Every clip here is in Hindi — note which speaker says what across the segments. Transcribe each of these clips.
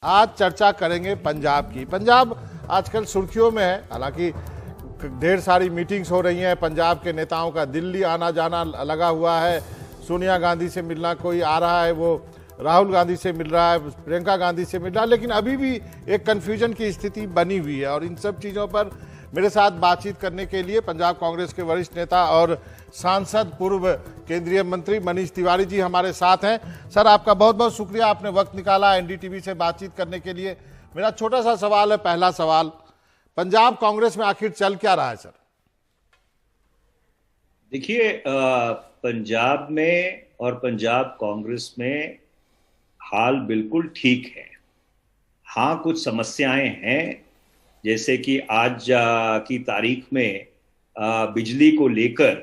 Speaker 1: आज चर्चा करेंगे पंजाब की। पंजाब आजकल सुर्खियों में है, हालांकि ढेर सारी मीटिंग्स हो रही हैं। पंजाब के नेताओं का दिल्ली आना जाना लगा हुआ है। सोनिया गांधी से मिलना कोई आ रहा है, वो राहुल गांधी से मिल रहा है, प्रियंका गांधी से मिल रहा है, लेकिन अभी भी एक कन्फ्यूजन की स्थिति बनी हुई है। और इन सब चीज़ों पर मेरे साथ बातचीत करने के लिए पंजाब कांग्रेस के वरिष्ठ नेता और सांसद पूर्व केंद्रीय मंत्री मनीष तिवारी जी हमारे साथ हैं। सर, आपका बहुत बहुत शुक्रिया, आपने वक्त निकाला एनडीटीवी से बातचीत करने के लिए। मेरा छोटा सा सवाल है, पहला सवाल, पंजाब कांग्रेस में आखिर चल क्या रहा है सर?
Speaker 2: देखिए, पंजाब में और पंजाब कांग्रेस में हाल बिल्कुल ठीक है। हाँ, कुछ समस्याएं हैं, जैसे कि आज की तारीख में बिजली को लेकर,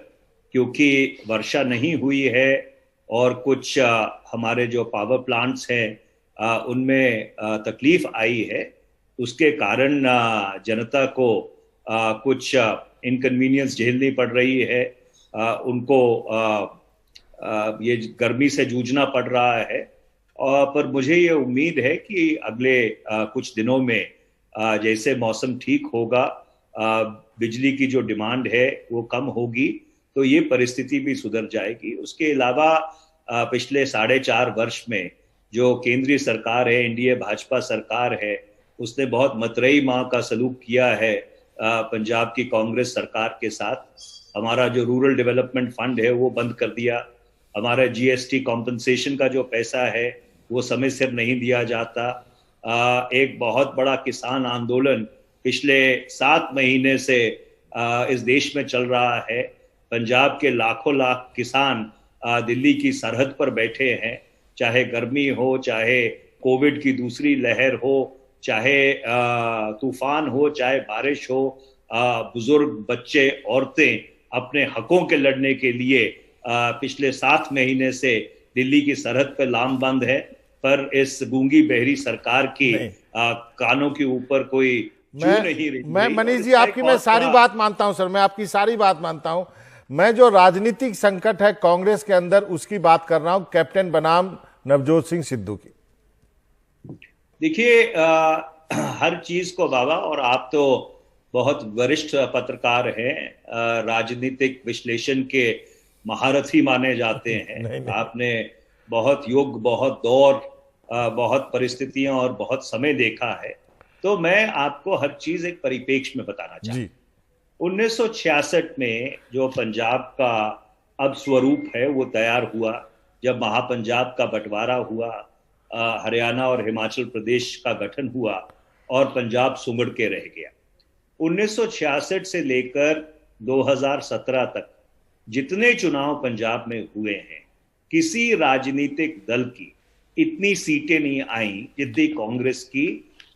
Speaker 2: क्योंकि वर्षा नहीं हुई है और कुछ हमारे जो पावर प्लांट्स हैं उनमें तकलीफ आई है, उसके कारण जनता को कुछ इनकन्वीनियंस झेलनी पड़ रही है। उनको ये गर्मी से जूझना पड़ रहा है। पर मुझे ये उम्मीद है कि अगले कुछ दिनों में जैसे मौसम ठीक होगा, बिजली की जो डिमांड है वो कम होगी, तो ये परिस्थिति भी सुधर जाएगी। उसके अलावा पिछले 4.5 वर्ष में जो केंद्रीय सरकार है, एनडीए भाजपा सरकार है, उसने बहुत मतरेई माँ का सलूक किया है पंजाब की कांग्रेस सरकार के साथ। हमारा जो रूरल डेवलपमेंट फंड है वो बंद कर दिया। हमारा जीएसटी कॉम्पनसेशन का जो पैसा है वो समय सिर नहीं दिया जाता। एक बहुत बड़ा किसान आंदोलन पिछले 7 महीने से इस देश में चल रहा है। पंजाब के लाखों लाख किसान दिल्ली की सरहद पर बैठे हैं, चाहे गर्मी हो, चाहे कोविड की दूसरी लहर हो, चाहे तूफान हो, चाहे बारिश हो। बुजुर्ग, बच्चे, औरतें अपने हकों के लड़ने के लिए पिछले 7 महीने से दिल्ली की सरहद पर लामबंद है। पर इस गूंगी बहरी सरकार की कानों के ऊपर कोई
Speaker 1: मैं मनीष जी, आपकी मैं सारी बात मानता हूं सर, मैं आपकी सारी बात मानता हूं। मैं जो राजनीतिक संकट है कांग्रेस के अंदर उसकी बात कर रहा हूं, कैप्टन बनाम नवजोत सिंह सिद्धू की।
Speaker 2: देखिए, हर चीज को बाबा, और आप तो बहुत वरिष्ठ पत्रकार हैं, राजनीतिक विश्लेषण के महारथी माने जाते हैं।
Speaker 1: नहीं।
Speaker 2: आपने बहुत युग, बहुत दौर, बहुत परिस्थितियां और बहुत समय देखा है। तो मैं आपको हर चीज एक परिप्रेक्ष्य में बताना चाहता हूं। 1966 में जो पंजाब का अब स्वरूप है वो तैयार हुआ, जब महापंजाब का बंटवारा हुआ, हरियाणा और हिमाचल प्रदेश का गठन हुआ और पंजाब सुंगड़ के रह गया। 1966 से लेकर 2017 तक जितने चुनाव पंजाब में हुए हैं, किसी राजनीतिक दल की इतनी सीटें नहीं आई जितनी कांग्रेस की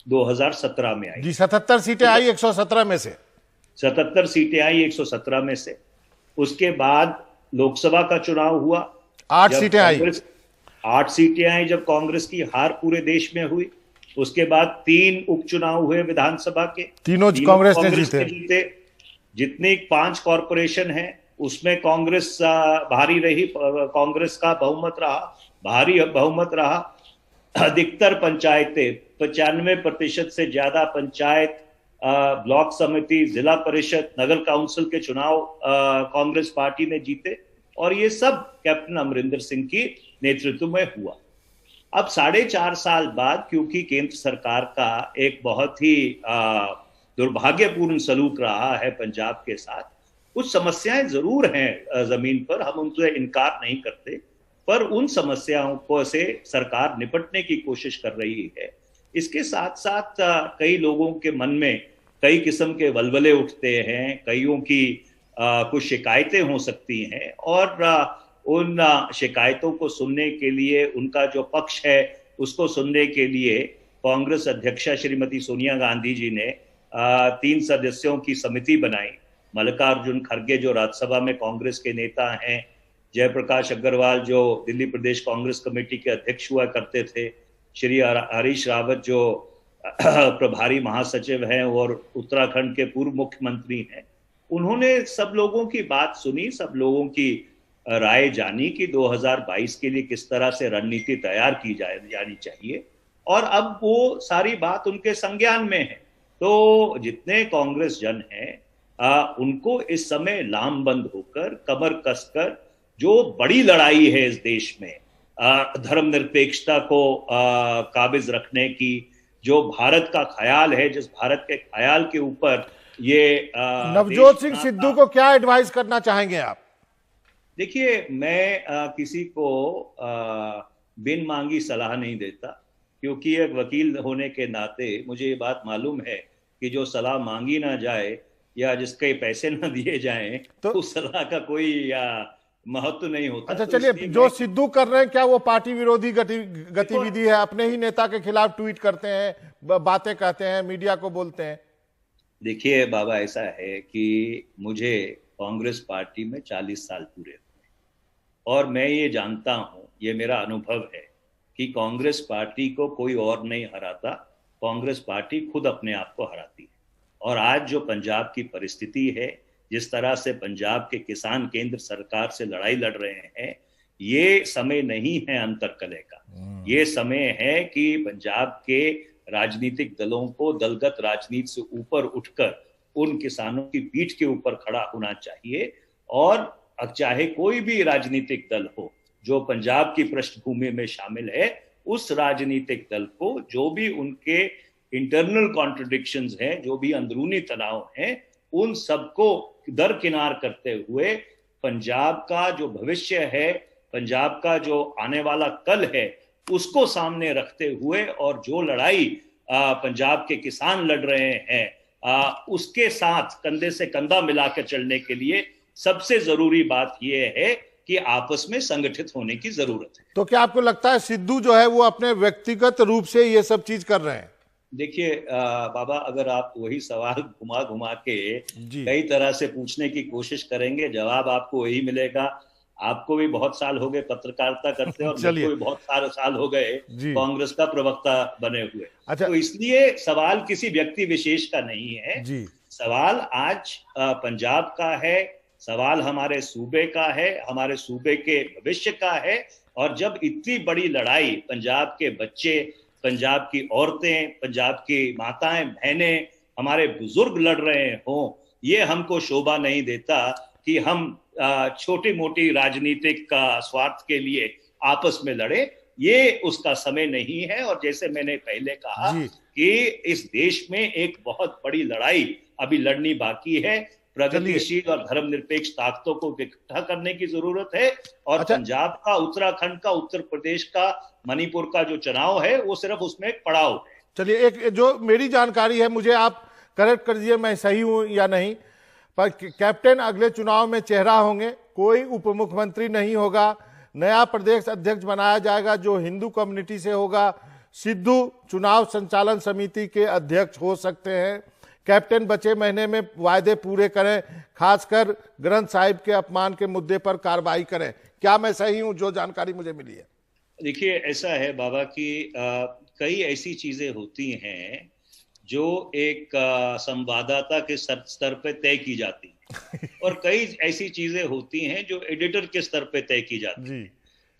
Speaker 2: 2017 में आई।
Speaker 1: जी, 77 सीटें आई 117 में से।
Speaker 2: 77 सीटें आई 117 में से। उसके बाद लोकसभा का चुनाव हुआ,
Speaker 1: 8 सीटें आई।
Speaker 2: 8 सीटें आई जब कांग्रेस की हार पूरे देश में हुई। उसके बाद 3 उपचुनाव हुए विधानसभा के,
Speaker 1: तीनों कांग्रेस ने जीते।
Speaker 2: जितने 5 कॉरपोरेशन हैं उसमें कांग्रेस भारी रही, कांग्रेस का बहुमत रहा, भारी बहुमत रहा। अधिकतर पंचायतें, 95% से ज्यादा पंचायत, ब्लॉक समिति, जिला परिषद, नगर काउंसिल के चुनाव कांग्रेस पार्टी ने जीते। और ये सब कैप्टन अमरिंदर सिंह की नेतृत्व में हुआ। अब 4.5 साल बाद, क्योंकि केंद्र सरकार का एक बहुत ही दुर्भाग्यपूर्ण सलूक रहा है पंजाब के साथ, कुछ समस्याएं जरूर हैं जमीन पर, हम उनसे इनकार नहीं करते, पर उन समस्याओं को से सरकार निपटने की कोशिश कर रही है। इसके साथ साथ कई लोगों के मन में कई किस्म के वलवले उठते हैं, कईयों की कुछ शिकायतें हो सकती हैं, और उन शिकायतों को सुनने के लिए, उनका जो पक्ष है उसको सुनने के लिए कांग्रेस अध्यक्षा श्रीमती सोनिया गांधी जी ने 3 सदस्यों की समिति बनाई। मल्लिकार्जुन खड़गे जो राज्यसभा में कांग्रेस के नेता हैं, जयप्रकाश अग्रवाल जो दिल्ली प्रदेश कांग्रेस कमेटी के अध्यक्ष हुआ करते थे, श्री हरीश रावत जो प्रभारी महासचिव हैं और उत्तराखंड के पूर्व मुख्यमंत्री हैं, उन्होंने सब लोगों की बात सुनी, सब लोगों की राय जानी कि 2022 के लिए किस तरह से रणनीति तैयार की जानी चाहिए। और अब वो सारी बात उनके संज्ञान में है। तो जितने कांग्रेस जन हैं उनको इस समय लामबंद होकर, कमर कसकर, जो बड़ी लड़ाई है इस देश में धर्मनिरपेक्षता को काबिज रखने की, जो भारत का ख्याल है, जिस भारत के ख्याल के ऊपर ये
Speaker 1: नवजोत सिंह सिद्धू को क्या एडवाइस करना चाहेंगे आप?
Speaker 2: देखिए, मैं किसी को बिन मांगी सलाह नहीं देता, क्योंकि एक वकील होने के नाते मुझे ये बात मालूम है कि जो सलाह मांगी ना जाए या जिसके पैसे ना दिए जाएं तो उस सलाह का कोई महत्व नहीं होता।
Speaker 1: अच्छा, चलिए, जो सिद्धू कर रहे हैं क्या वो पार्टी विरोधी गतिविधि है? अपने ही नेता के खिलाफ ट्वीट करते हैं, बातें कहते हैं, मीडिया को बोलते हैं।
Speaker 2: देखिए बाबा, ऐसा है कि मुझे कांग्रेस पार्टी में 40 साल पूरे हुए और मैं ये जानता हूं, ये मेरा अनुभव है कि कांग्रेस पार्टी को कोई और नहीं हराता, कांग्रेस पार्टी खुद अपने आप को हराती है। और आज जो पंजाब की परिस्थिति है, जिस तरह से पंजाब के किसान केंद्र सरकार से लड़ाई लड़ रहे हैं, ये समय नहीं है अंतर्कलह का। ये समय है कि पंजाब के राजनीतिक दलों को दलगत राजनीति से ऊपर उठकर उन किसानों की पीठ के ऊपर खड़ा होना चाहिए। और चाहे कोई भी राजनीतिक दल हो जो पंजाब की पृष्ठभूमि में शामिल है, उस राजनीतिक दल को जो भी उनके इंटरनल कॉन्ट्रडिक्शंस हैं, जो भी अंदरूनी तनाव हैं, उन सबको दरकिनार करते हुए पंजाब का जो भविष्य है, पंजाब का जो आने वाला कल है, उसको सामने रखते हुए और जो लड़ाई पंजाब के किसान लड़ रहे हैं उसके साथ कंधे से कंधा मिलाकर चलने के लिए सबसे जरूरी बात यह है कि आपस में संगठित होने की जरूरत है।
Speaker 1: तो क्या आपको लगता है सिद्धू जो है वो अपने व्यक्तिगत रूप से ये सब चीज कर रहे हैं?
Speaker 2: देखिए बाबा, अगर आप वही सवाल घुमा घुमा के कई तरह से पूछने की कोशिश करेंगे, जवाब आपको वही मिलेगा। आपको भी बहुत साल हो गए पत्रकारिता करते और मुझको भी बहुत सारे साल हो गए कांग्रेस का प्रवक्ता बने हुए। अच्छा, तो इसलिए सवाल किसी व्यक्ति विशेष का नहीं है, सवाल आज पंजाब का है, सवाल हमारे सूबे का है, हमारे सूबे के भविष्य का है। और जब इतनी बड़ी लड़ाई पंजाब के बच्चे, पंजाब की औरतें, पंजाब की माताएं बहनें, हमारे बुजुर्ग लड़ रहे हों, ये हमको शोभा नहीं देता कि हम छोटी मोटी राजनीतिक स्वार्थ के लिए आपस में लड़े। ये उसका समय नहीं है। और जैसे मैंने पहले कहा कि इस देश में एक बहुत बड़ी लड़ाई अभी लड़नी बाकी है, प्रगतिशील और धर्मनिरपेक्ष ताकतों को इकट्ठा करने की जरूरत है। और पंजाब का, उत्तराखंड का, उत्तर प्रदेश का, मणिपुर का जो चुनाव है वो सिर्फ उसमें एक पड़ाव है।
Speaker 1: चलिए, एक जो मेरी जानकारी है, मुझे आप करेक्ट कर दीजिए मैं सही हूं या नहीं, पर कैप्टन अगले चुनाव में चेहरा होंगे, कोई उप मुख्यमंत्री नहीं होगा, नया प्रदेश अध्यक्ष बनाया जाएगा जो हिंदू कम्युनिटी से होगा, सिद्धू चुनाव संचालन समिति के अध्यक्ष हो सकते हैं, कैप्टन बचे महीने में वायदे पूरे करें, खासकर ग्रंथ साहिब के अपमान के मुद्दे पर कार्रवाई करें। क्या मैं सही हूं जो जानकारी मुझे मिली है?
Speaker 2: देखिए, ऐसा है बाबा कि कई ऐसी चीजें होती हैं जो एक संवाददाता के स्तर पे तय की जाती है और कई ऐसी चीजें होती हैं जो एडिटर के स्तर पे तय की जाती है।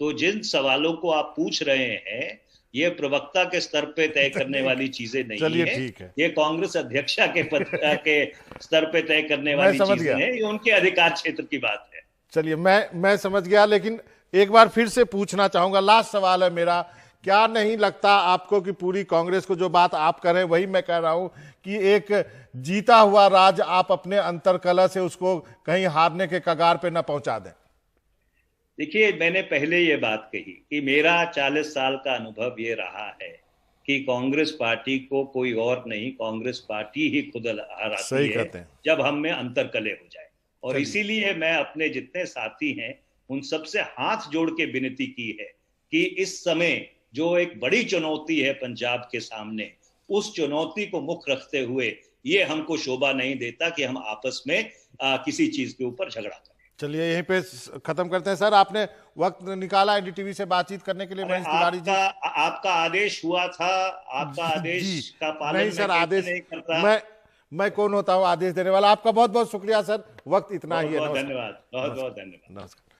Speaker 2: तो जिन सवालों को आप पूछ रहे हैं, ये प्रवक्ता के स्तर पे तय करने वाली चीजें नहीं है, ये कांग्रेस अध्यक्षा के पद के स्तर पे तय करने वाली चीजें हैं, ये उनके अधिकार क्षेत्र की बात है।
Speaker 1: चलिए, मैं समझ गया, लेकिन एक बार फिर से पूछना चाहूंगा, लास्ट सवाल है मेरा, क्या नहीं लगता आपको कि पूरी कांग्रेस को जो बात आप कर रहे हैं वही मैं कह रहा हूं कि एक जीता हुआ राज आप अपने अंतरकलह से उसको कहीं हारने के कगार पे न पहुंचा दें?
Speaker 2: देखिए, मैंने पहले ये बात कही कि मेरा 40 साल का अनुभव ये रहा है कि कांग्रेस पार्टी को कोई और नहीं, कांग्रेस पार्टी ही खुद हराती है जब हम में अंतरकलह हो जाए। और इसीलिए मैं अपने जितने साथी हैं उन सबसे हाथ जोड़ के विनती की है कि इस समय जो एक बड़ी चुनौती है पंजाब के सामने, उस चुनौती को मुख्य रखते हुए ये हमको शोभा नहीं देता कि हम आपस में किसी चीज के ऊपर झगड़ा करें।
Speaker 1: चलिए, यहीं पे खत्म करते हैं सर। आपने वक्त निकाला एनडीटीवी से बातचीत करने के लिए। महेश तिवारी जी,
Speaker 2: आपका आदेश हुआ था, आपका आदेश का पालन
Speaker 1: नहीं सर, आदेश
Speaker 2: नहीं करता।
Speaker 1: मैं कौन होता हूँ आदेश देने वाला? आपका बहुत बहुत शुक्रिया सर, वक्त इतना ही है।
Speaker 2: धन्यवाद, बहुत बहुत धन्यवाद।
Speaker 1: नमस्कार।